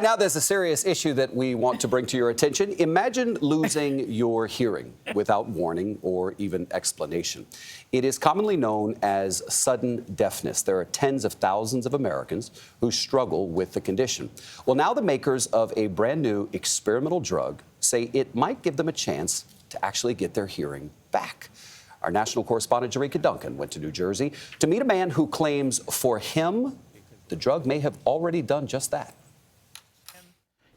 now there's a serious issue that we want to bring to your attention. Imagine losing your hearing without warning or even explanation. It is commonly known as sudden deafness. There are tens of thousands of Americans who struggle with the condition. Well, now the makers of a brand new experimental drug say it might give them a chance to actually get their hearing back. Our national correspondent, Jericka Duncan, went to New Jersey to meet a man who claims for him, the drug may have already done just that.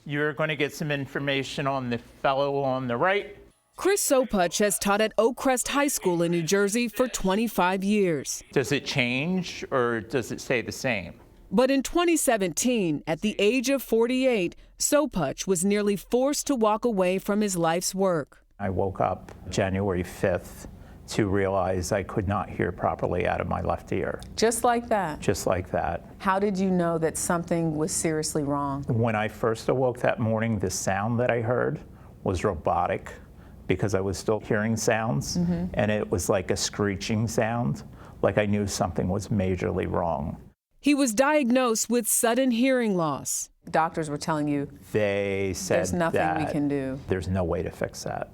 You're going to get some information on the fellow on the right. Chris Sopuch has taught at Oak Crest High School in New Jersey for 25 years. Does it change or does it stay the same? But in 2017, at the age of 48, Sopuch was nearly forced to walk away from his life's work. I woke up January 5th to realize I could not hear properly out of my left ear. Just like that? Just like that. How did you know that something was seriously wrong? When I first awoke that morning, the sound that I heard was robotic because I was still hearing sounds, and it was like a screeching sound, like I knew something was majorly wrong. He was diagnosed with sudden hearing loss. Doctors were telling you they said there's nothing that we can do. There's no way to fix that.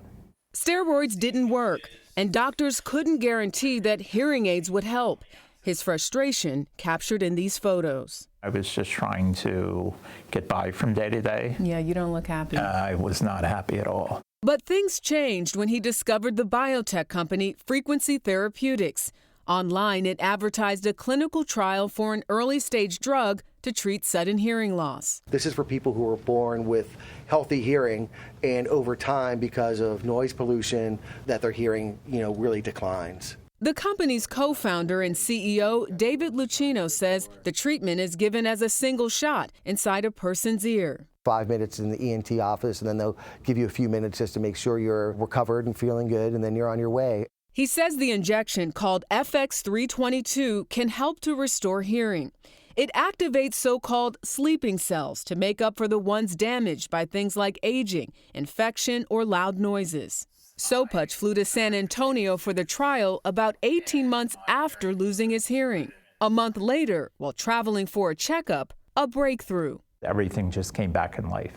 Steroids didn't work, and doctors couldn't guarantee that hearing aids would help. His frustration captured in these photos. I was just trying to get by from day to day. Yeah, you don't look happy. I was not happy at all. But things changed when he discovered the biotech company Frequency Therapeutics. Online, it advertised a clinical trial for an early-stage drug to treat sudden hearing loss. This is for people who are born with healthy hearing, and over time, because of noise pollution, that their hearing, really declines. The company's co-founder and CEO, David Lucchino, says the treatment is given as a single shot inside a person's ear. 5 minutes in the ENT office, and then they'll give you a few minutes just to make sure you're recovered and feeling good, and then you're on your way. He says the injection, called FX322, can help to restore hearing. It activates so-called sleeping cells to make up for the ones damaged by things like aging, infection, or loud noises. Sopuch flew to San Antonio for the trial about 18 months after losing his hearing. A month later, while traveling for a checkup, a breakthrough. Everything just came back in life,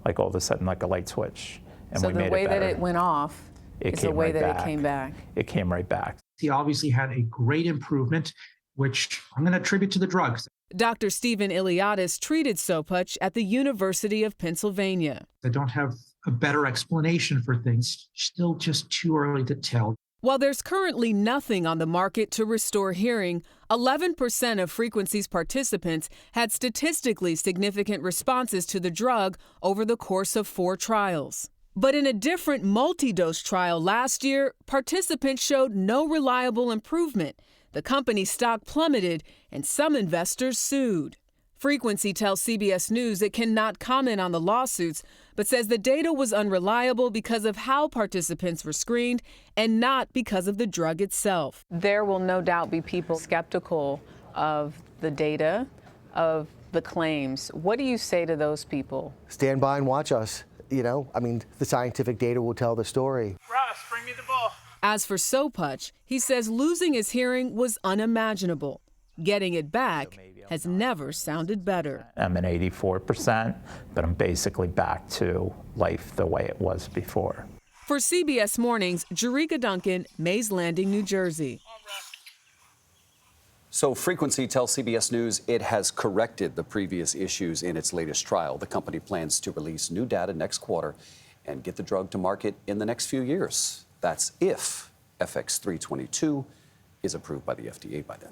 like all of a sudden, like a light switch. And so we the made way it better. that it went off is the way that it came back. It came right back. He obviously had a great improvement, which I'm going to attribute to the drugs. Dr. Stephen Iliadis treated Sopuch at the University of Pennsylvania. I don't have a better explanation for things. Still just too early to tell. While there's currently nothing on the market to restore hearing, 11% of Frequency's participants had statistically significant responses to the drug over the course of 4 trials. But in a different multi-dose trial last year, participants showed no reliable improvement. The company's stock plummeted, and some investors sued. Frequency tells CBS News it cannot comment on the lawsuits, but says the data was unreliable because of how participants were screened and not because of the drug itself. There will no doubt be people skeptical of the data, of the claims. What do you say to those people? Stand by and watch us. The scientific data will tell the story. Ross, bring me the ball. As for Sopuch, he says losing his hearing was unimaginable. Getting it back has never sounded better. I'm at 84%, but I'm basically back to life the way it was before. For CBS Mornings, Jericka Duncan, Mays Landing, New Jersey. So Frequency tells CBS News it has corrected the previous issues in its latest trial. The company plans to release new data next quarter and get the drug to market in the next few years. That's if FX322 is approved by the FDA by then.